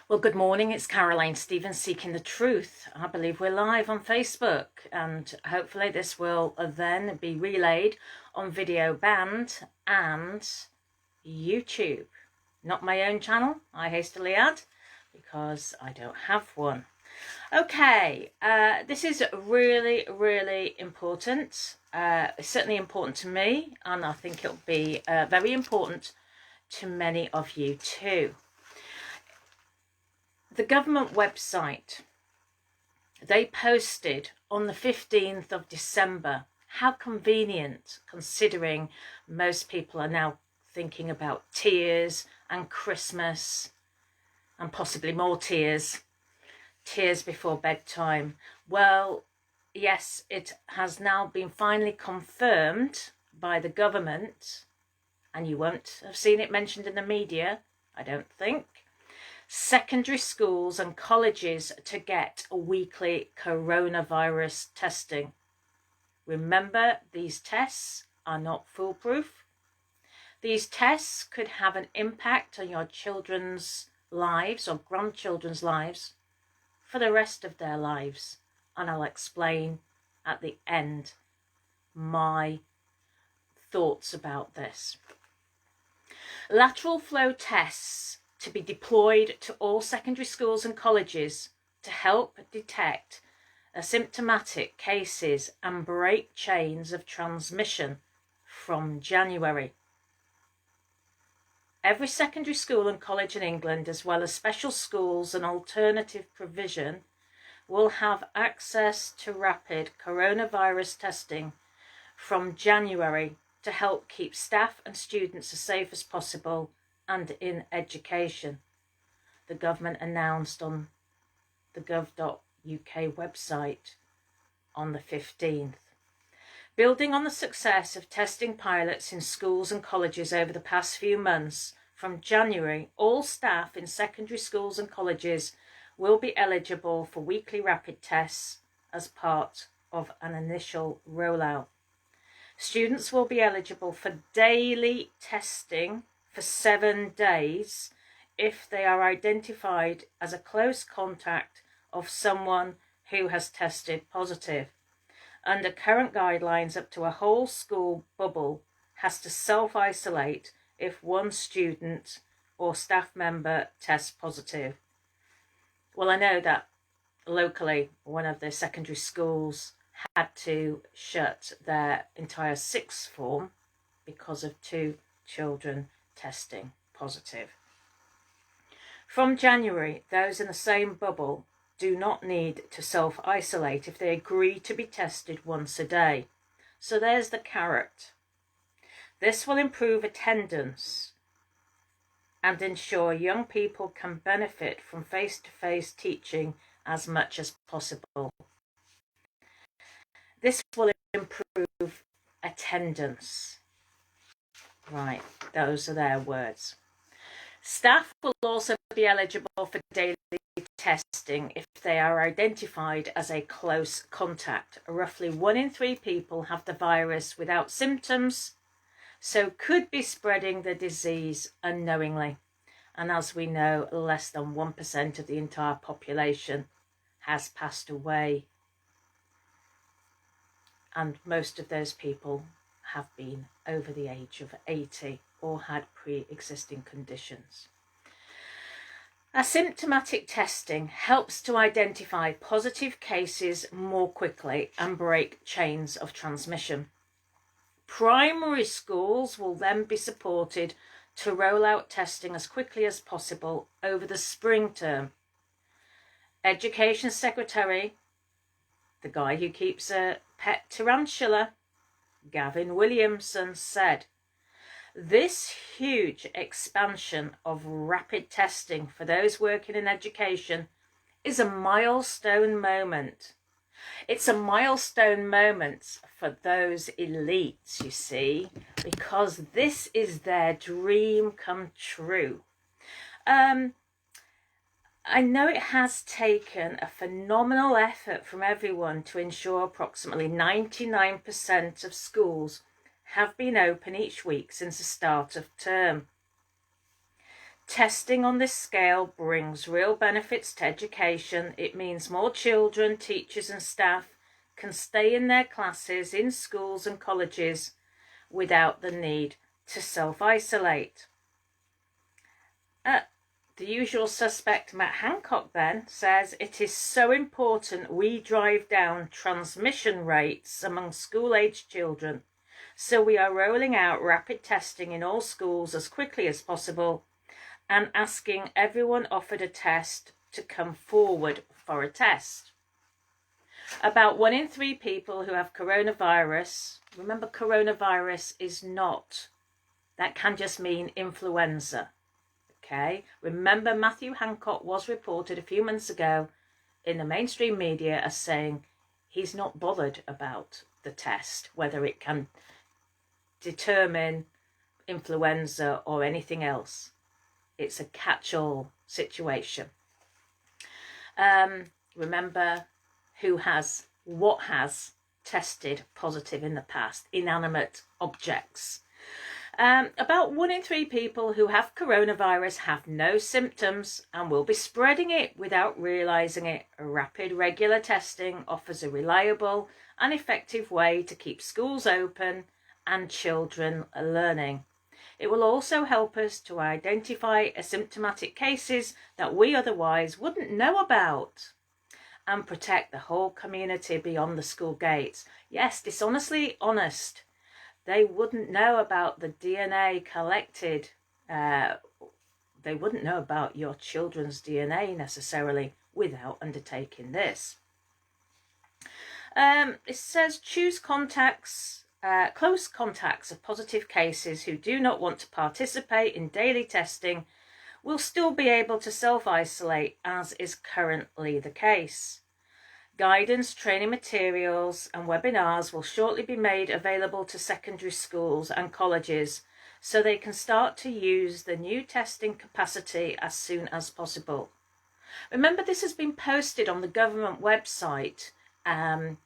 Well, good morning. It's Caroline Stevens seeking the truth. I believe we're live on Facebook, and hopefully this will then be relayed on Video Band and YouTube. Not my own channel, I hastily add, because I don't have one. Okay, this is really, really important. It's certainly important to me, and I think it'll be very important to many of you too. The government website, they posted on the 15th of December, how convenient, considering most people are now thinking about tears and Christmas and possibly more tears before bedtime. Well, yes, it has now been finally confirmed by the government, and you won't have seen it mentioned in the media, I don't think. Secondary schools and colleges to get weekly coronavirus testing. Remember, these tests are not foolproof. These tests could have an impact on your children's lives or grandchildren's lives for the rest of their lives. And I'll explain at the end my thoughts about this. Lateral flow tests to be deployed to all secondary schools and colleges to help detect asymptomatic cases and break chains of transmission from January. Every secondary school and college in England, as well as special schools and alternative provision, will have access to rapid coronavirus testing from January to help keep staff and students as safe as possible and in education. The government announced on the gov.uk website on the 15th. Building on the success of testing pilots in schools and colleges over the past few months, from January, all staff in secondary schools and colleges will be eligible for weekly rapid tests as part of an initial rollout. Students will be eligible for daily testing for 7 days if they are identified as a close contact of someone who has tested positive. Under current guidelines, up to a whole school bubble has to self-isolate if one student or staff member tests positive. Well, I know that locally one of the secondary schools had to shut their entire sixth form because of 2 children testing positive. From January, those in the same bubble do not need to self-isolate if they agree to be tested once a day. So there's the carrot. This will improve attendance and ensure young people can benefit from face-to-face teaching as much as possible. This will improve attendance. Right, those are their words. Staff will also be eligible for daily testing if they are identified as a close contact. Roughly 1 in 3 people have the virus without symptoms, so could be spreading the disease unknowingly. And as we know, less than 1% of the entire population has passed away. And most of those people have been over the age of 80 or had pre-existing conditions. Asymptomatic testing helps to identify positive cases more quickly and break chains of transmission. Primary schools will then be supported to roll out testing as quickly as possible over the spring term. Education Secretary, the guy who keeps a pet tarantula, Gavin Williamson, said, "This huge expansion of rapid testing for those working in education is a milestone moment. It's a milestone moment for those elites, you see, because this is their dream come true." I know it has taken a phenomenal effort from everyone to ensure approximately 99% of schools have been open each week since the start of term. Testing on this scale brings real benefits to education. It means more children, teachers and staff can stay in their classes in schools and colleges without the need to self-isolate. The usual suspect, Matt Hancock, then says it is so important we drive down transmission rates among school-aged children, so we are rolling out rapid testing in all schools as quickly as possible and asking everyone offered a test to come forward for a test. About 1 in 3 people who have coronavirus, remember coronavirus is not, that can just mean influenza. Okay, remember Matthew Hancock was reported a few months ago in the mainstream media as saying he's not bothered about the test, whether it can determine influenza or anything else. It's a catch-all situation. Remember what has tested positive in the past? Inanimate objects. About 1 in 3 people who have coronavirus have no symptoms and will be spreading it without realising it. Rapid regular testing offers a reliable and effective way to keep schools open and children learning. It will also help us to identify asymptomatic cases that we otherwise wouldn't know about and protect the whole community beyond the school gates. Yes, dishonestly honest. They wouldn't know about the DNA collected. They wouldn't know about your children's DNA necessarily without undertaking this. It says choose contacts, close contacts of positive cases who do not want to participate in daily testing will still be able to self-isolate, as is currently the case. Guidance, training materials and webinars will shortly be made available to secondary schools and colleges so they can start to use the new testing capacity as soon as possible. Remember, this has been posted on the government website on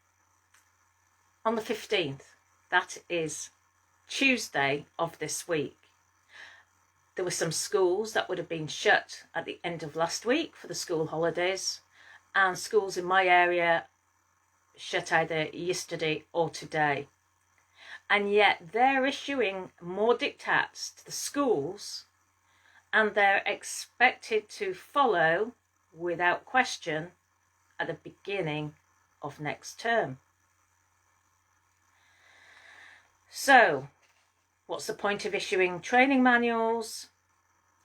the 15th. That is Tuesday of this week. There were some schools that would have been shut at the end of last week for the school holidays, and schools in my area shut either yesterday or today. And yet they're issuing more diktats to the schools, and they're expected to follow without question at the beginning of next term. So, what's the point of issuing training manuals,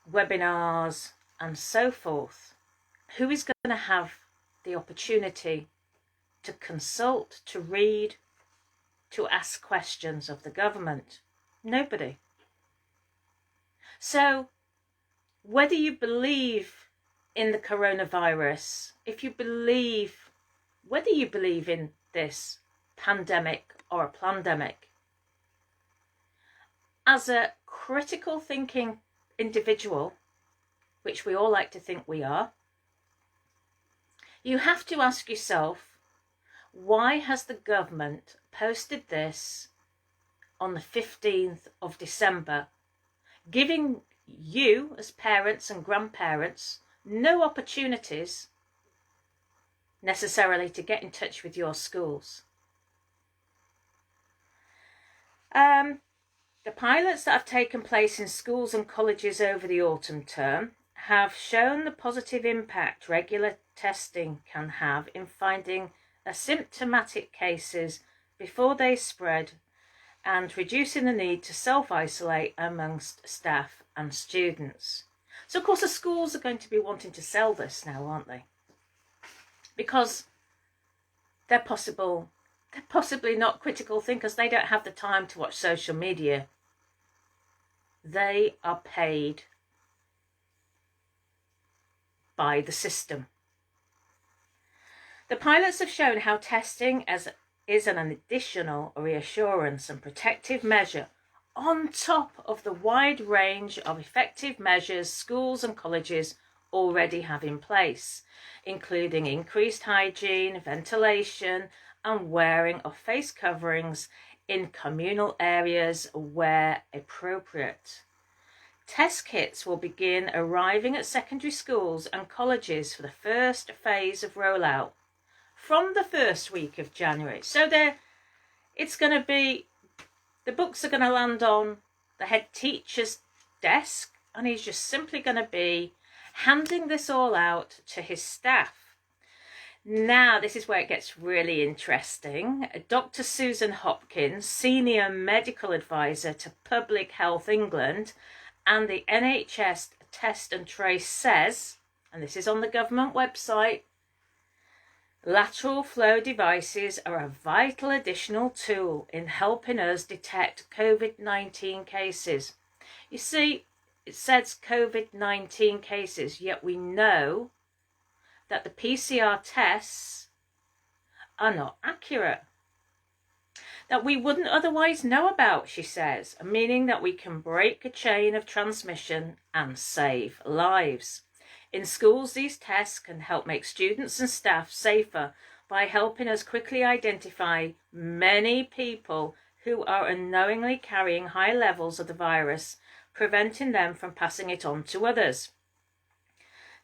webinars, and so forth? Who is going to have the opportunity to consult, to read, to ask questions of the government? Nobody. So, whether you believe in the coronavirus, whether you believe in this pandemic or a plandemic, as a critical thinking individual, which we all like to think we are, you have to ask yourself, why has the government posted this on the 15th of December, giving you as parents and grandparents no opportunities necessarily to get in touch with your schools? The pilots that have taken place in schools and colleges over the autumn term have shown the positive impact regular testing can have in finding asymptomatic cases before they spread and reducing the need to self-isolate amongst staff and students. So of course the schools are going to be wanting to sell this now, aren't they? Because they're possibly not critical thinkers. They don't have the time to watch social media. They are paid by the system. The pilots have shown how testing is an additional reassurance and protective measure on top of the wide range of effective measures schools and colleges already have in place, including increased hygiene, ventilation, and wearing of face coverings in communal areas where appropriate. Test kits will begin arriving at secondary schools and colleges for the first phase of rollout from the first week of January. So it's going to be, the books are going to land on the head teacher's desk, and he's just simply going to be handing this all out to his staff. Now, this is where it gets really interesting. Dr. Susan Hopkins, Senior Medical Advisor to Public Health England and the NHS Test and Trace says, and this is on the government website, lateral flow devices are a vital additional tool in helping us detect COVID-19 cases. You see, it says COVID-19 cases, yet we know that the PCR tests are not accurate, that we wouldn't otherwise know about, she says, meaning that we can break a chain of transmission and save lives. In schools, these tests can help make students and staff safer by helping us quickly identify many people who are unknowingly carrying high levels of the virus, preventing them from passing it on to others.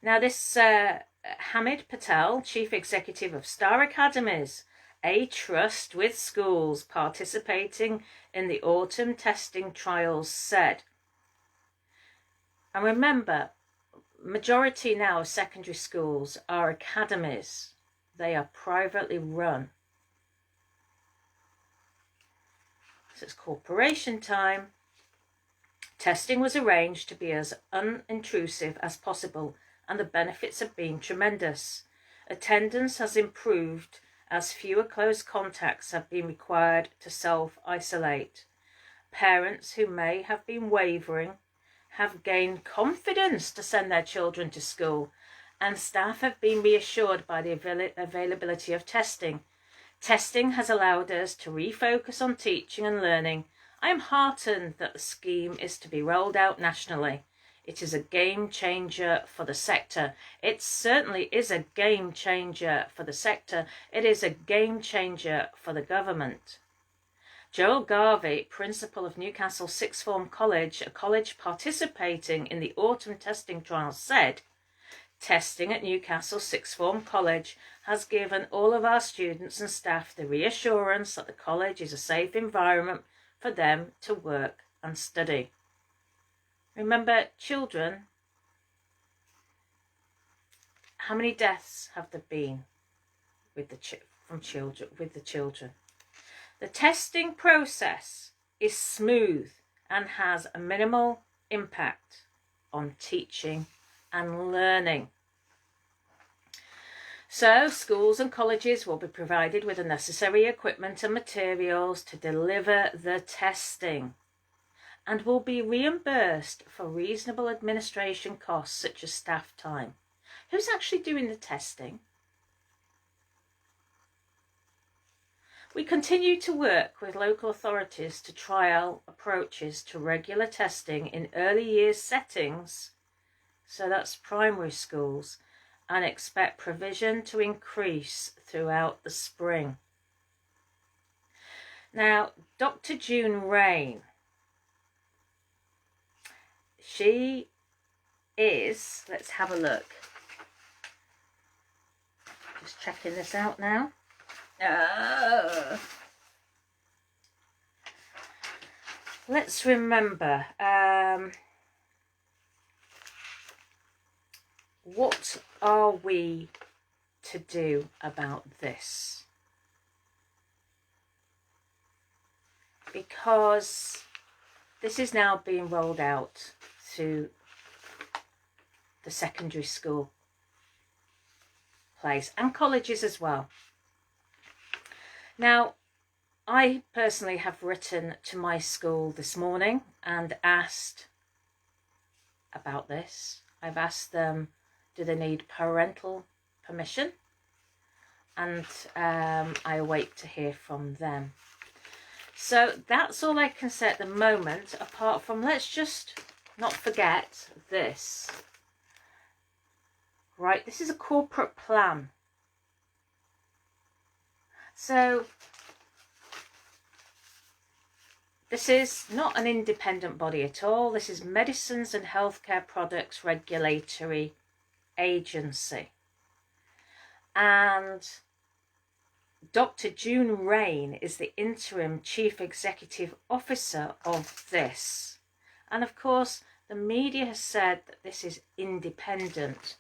Now, this Hamid Patel, Chief Executive of Star Academies, a trust with schools participating in the autumn testing trials, said, and remember, majority now of secondary schools are academies. They are privately run. So it's corporation time. Testing was arranged to be as unintrusive as possible, and the benefits have been tremendous. Attendance has improved as fewer close contacts have been required to self-isolate. Parents who may have been wavering have gained confidence to send their children to school, and staff have been reassured by the availability of testing. Testing has allowed us to refocus on teaching and learning. I am heartened that the scheme is to be rolled out nationally. It is a game changer for the sector. It certainly is a game changer for the sector. It is a game changer for the government. Joel Garvey, principal of Newcastle Sixth Form College, a college participating in the autumn testing trials, said, testing at Newcastle Sixth Form College has given all of our students and staff the reassurance that the college is a safe environment for them to work and study. Remember, children, how many deaths have there been with the children? The testing process is smooth and has a minimal impact on teaching and learning. So schools and colleges will be provided with the necessary equipment and materials to deliver the testing, and will be reimbursed for reasonable administration costs such as staff time. Who's actually doing the testing? We continue to work with local authorities to trial approaches to regular testing in early years settings, so that's primary schools, and expect provision to increase throughout the spring. Now, Dr. June Rain, she is, let's have a look, just checking this out now. Let's remember, what are we to do about this? Because this is now being rolled out to the secondary school place and colleges as well. Now, I personally have written to my school this morning and asked about this. I've asked them, do they need parental permission? And I await to hear from them. So that's all I can say at the moment, apart from, let's just not forget this. Right, this is a corporate plan. So This is not an independent body at all. This is Medicines and Healthcare Products Regulatory Agency. And Dr. June Rain is the interim chief executive officer of this. And of course, the media has said that this is independent,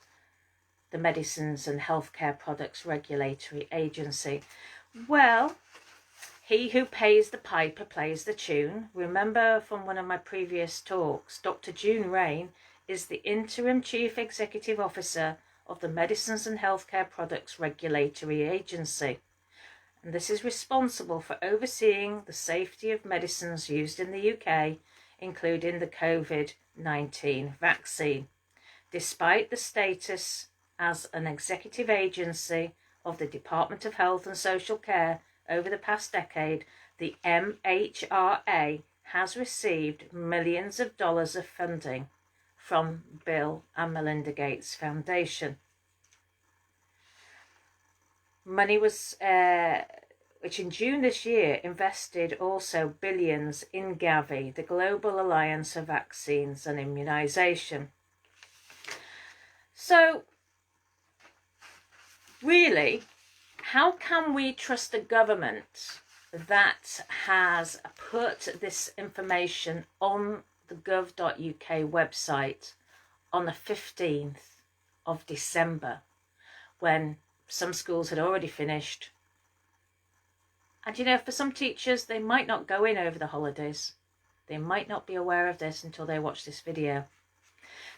the Medicines and Healthcare Products Regulatory Agency. Well, he who pays the piper plays the tune. Remember from one of my previous talks, Dr. June Rain is the interim chief executive officer of the Medicines and Healthcare Products Regulatory Agency. And this is responsible for overseeing the safety of medicines used in the UK, including the COVID-19 vaccine. Despite the status as an executive agency of the Department of Health and Social Care over the past decade, the MHRA has received millions of dollars of funding from Bill and Melinda Gates Foundation. Money was, which in June this year invested also billions in Gavi, the Global Alliance of Vaccines and Immunisation. So, really, how can we trust a government that has put this information on the gov.uk website on the 15th of December, when some schools had already finished? And you know, for some teachers, they might not go in over the holidays. They might not be aware of this until they watch this video.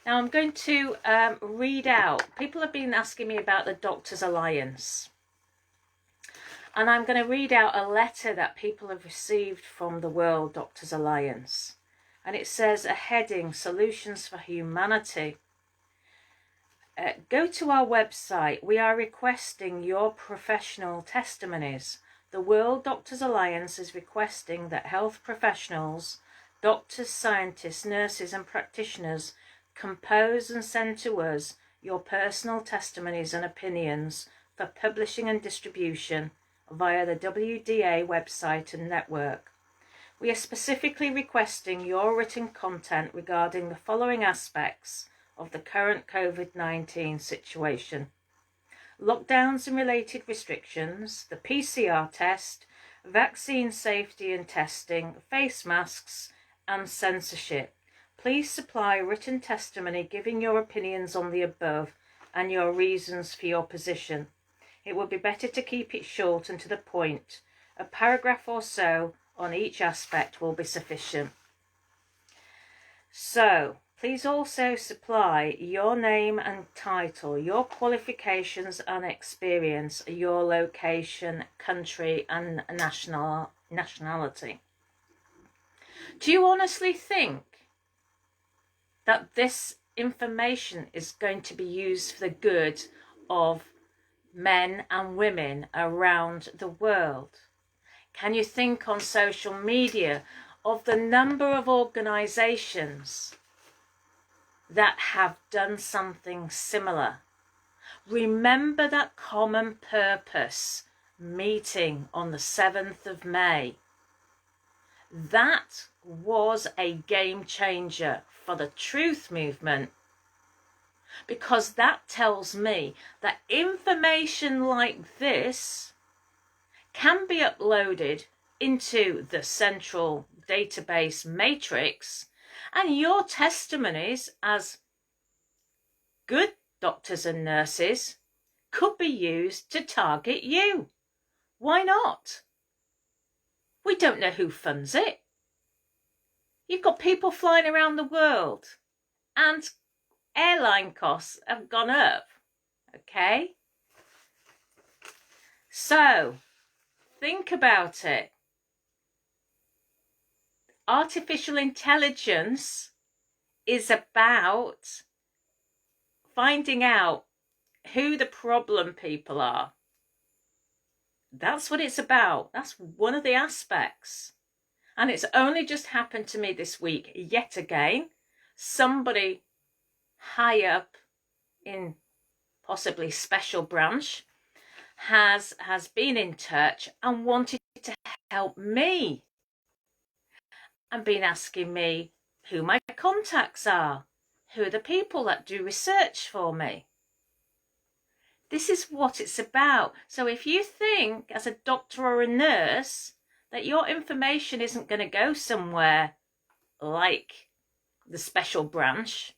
Now I'm going to read out, people have been asking me about the Doctors Alliance. And I'm going to read out a letter that people have received from the World Doctors Alliance. And it says, a heading, Solutions for Humanity. Go to our website. We are requesting your professional testimonies. The World Doctors Alliance is requesting that health professionals, doctors, scientists, nurses and practitioners compose and send to us your personal testimonies and opinions for publishing and distribution via the WDA website and network. We are specifically requesting your written content regarding the following aspects of the current COVID-19 situation: lockdowns and related restrictions, the PCR test, vaccine safety and testing, face masks and censorship. Please supply written testimony giving your opinions on the above and your reasons for your position. It would be better to keep it short and to the point. A paragraph or so on each aspect will be sufficient. So, please also supply your name and title, your qualifications and experience, your location, country and nationality. Do you honestly think that this information is going to be used for the good of men and women around the world? Can you think on social media of the number of organisations that have done something similar? Remember that common purpose meeting on the 7th of May. That was a game changer for the truth movement, because that tells me that information like this can be uploaded into the central database matrix, and your testimonies as good doctors and nurses could be used to target you. Why not? We don't know who funds it. You've got people flying around the world and airline costs have gone up, okay? So, think about it. Artificial intelligence is about finding out who the problem people are. That's what it's about. That's one of the aspects. And it's only just happened to me this week, yet again. Somebody high up in possibly special branch has been in touch and wanted to help me. and been asking me who my contacts are, who are the people that do research for me. This is what it's about. So if you think as a doctor or a nurse that your information isn't going to go somewhere like the special branch,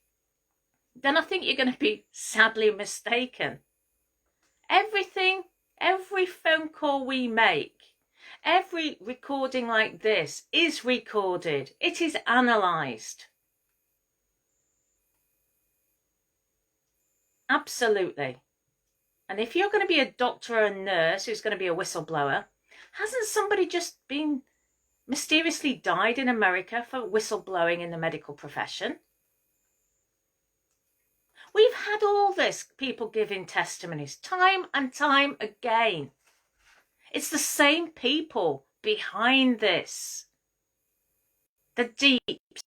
then I think you're going to be sadly mistaken. Everything, every phone call we make, every recording like this is recorded. It is analysed. Absolutely. And if you're going to be a doctor or a nurse who's going to be a whistleblower, hasn't somebody just been mysteriously died in America for whistleblowing in the medical profession? We've had all this, people giving testimonies time and time again. It's the same people behind this. The deep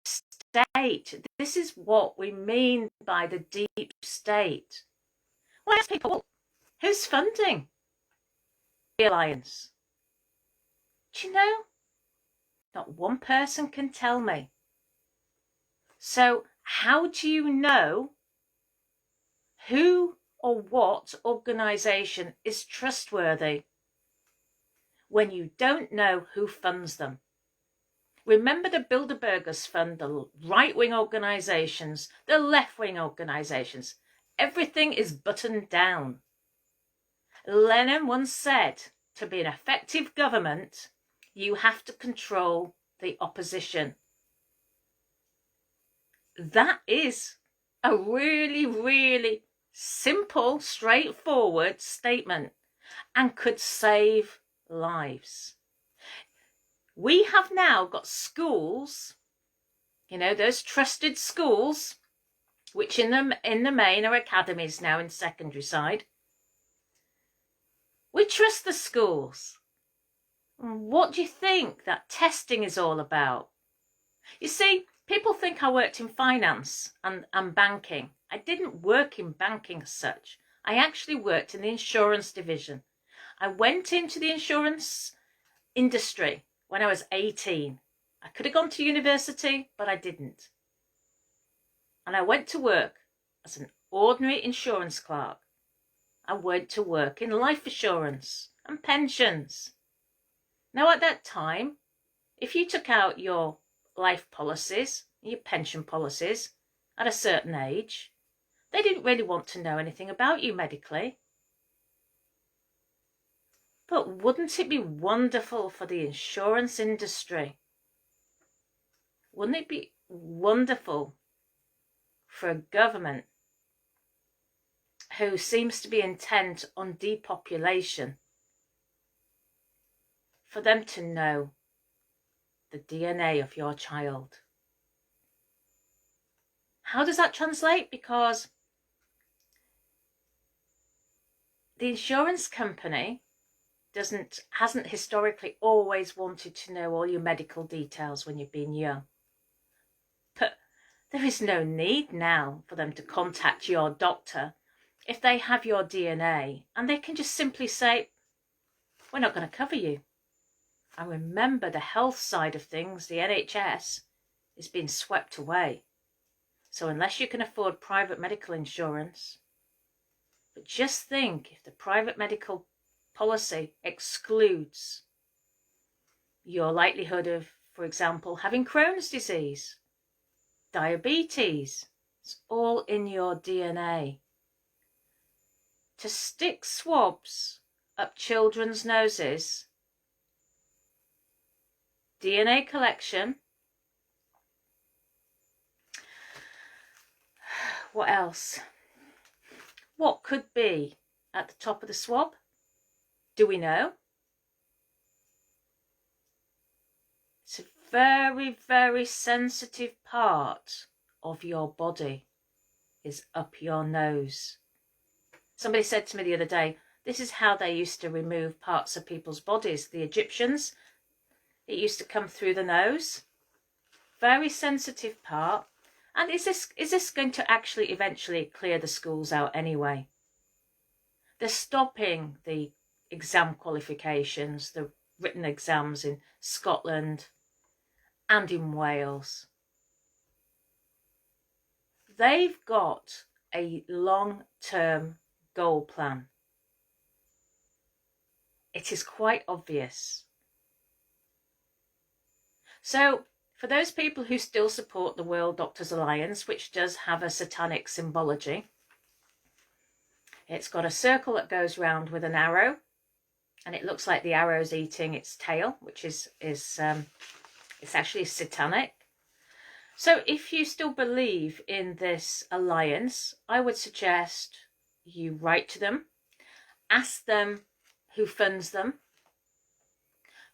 state. This is what we mean by the deep state. Well, I ask people, who's funding the alliance? Do you know? Not one person can tell me. So how do you know who or what organisation is trustworthy when you don't know who funds them? Remember the Bilderbergers fund the right-wing organisations, the left-wing organisations. Everything is buttoned down. Lenin once said, to be an effective government, you have to control the opposition. That is a really, really simple, straightforward statement and could save lives. We have now got schools, you know, those trusted schools, which in the main are academies now in secondary side. We trust the schools. What do you think that testing is all about? You see, people think I worked in finance and banking. I didn't work in banking as such. I actually worked in the insurance division. I went into the insurance industry when I was 18. I could have gone to university, but I didn't. And I went to work as an ordinary insurance clerk. I went to work in life assurance and pensions. Now at that time, if you took out your life policies, your pension policies at a certain age, they didn't really want to know anything about you medically. But wouldn't it be wonderful for the insurance industry? Wouldn't it be wonderful for a government who seems to be intent on depopulation, for them to know the DNA of your child? How does that translate? Because the insurance company hasn't historically always wanted to know all your medical details when you've been young. But there is no need now for them to contact your doctor if they have your DNA, and they can just simply say, we're not going to cover you. And remember, the health side of things, the NHS, is being swept away. So unless you can afford private medical insurance, but just think if the private medical policy excludes your likelihood of, for example, having Crohn's disease, diabetes, it's all in your DNA. To stick swabs up children's noses, DNA collection, what else? What could be at the top of the swab? Do we know? It's a very, very sensitive part of your body is up your nose. Somebody said to me the other day, this is how they used to remove parts of people's bodies. The Egyptians, it used to come through the nose. Very sensitive part. And is this going to actually eventually clear the schools out anyway? They're stopping the exam qualifications, the written exams in Scotland and in Wales. They've got a long-term goal plan. It is quite obvious. So, for those people who still support the World Doctors Alliance, which does have a satanic symbology, it's got a circle that goes round with an arrow, and it looks like the arrow's eating its tail, which is it's actually satanic. So if you still believe in this alliance, I would suggest you write to them, ask them who funds them,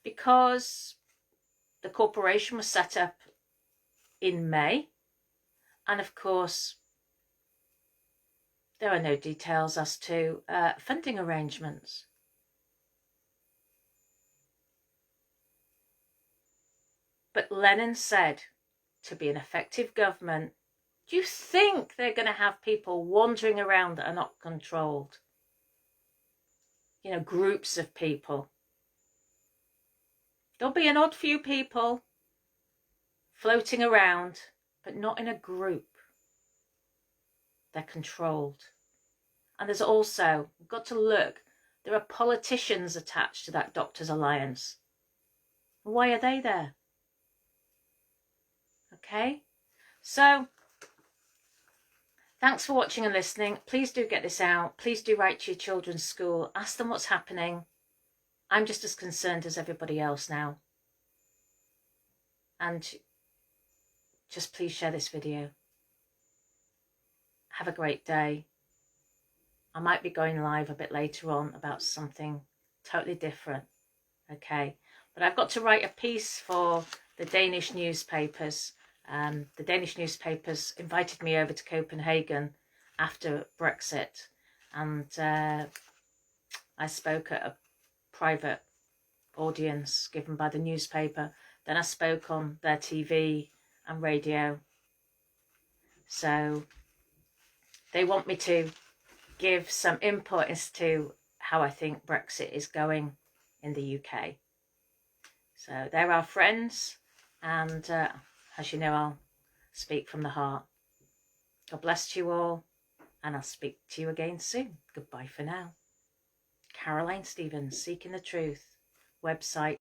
because the corporation was set up in May, and of course there are no details as to funding arrangements. But Lenin said, to be an effective government, do you think they're going to have people wandering around that are not controlled? You know, groups of people. There'll be an odd few people floating around, but not in a group. They're controlled. And there's also, we've got to look, there are politicians attached to that Doctors Alliance. Why are they there? Okay, so thanks for watching and listening. Please do get this out. Please do write to your children's school. Ask them what's happening. I'm just as concerned as everybody else now. And just please share this video. Have a great day. I might be going live a bit later on about something totally different. Okay, but I've got to write a piece for the Danish newspapers. The Danish newspapers invited me over to Copenhagen after Brexit, and I spoke at a private audience given by the newspaper. Then I spoke on their TV and radio. So they want me to give some input as to how I think Brexit is going in the UK. So they're our friends, and as you know, I'll speak from the heart. God bless you all, and I'll speak to you again soon. Goodbye for now. Caroline Stevens, Seeking the Truth, website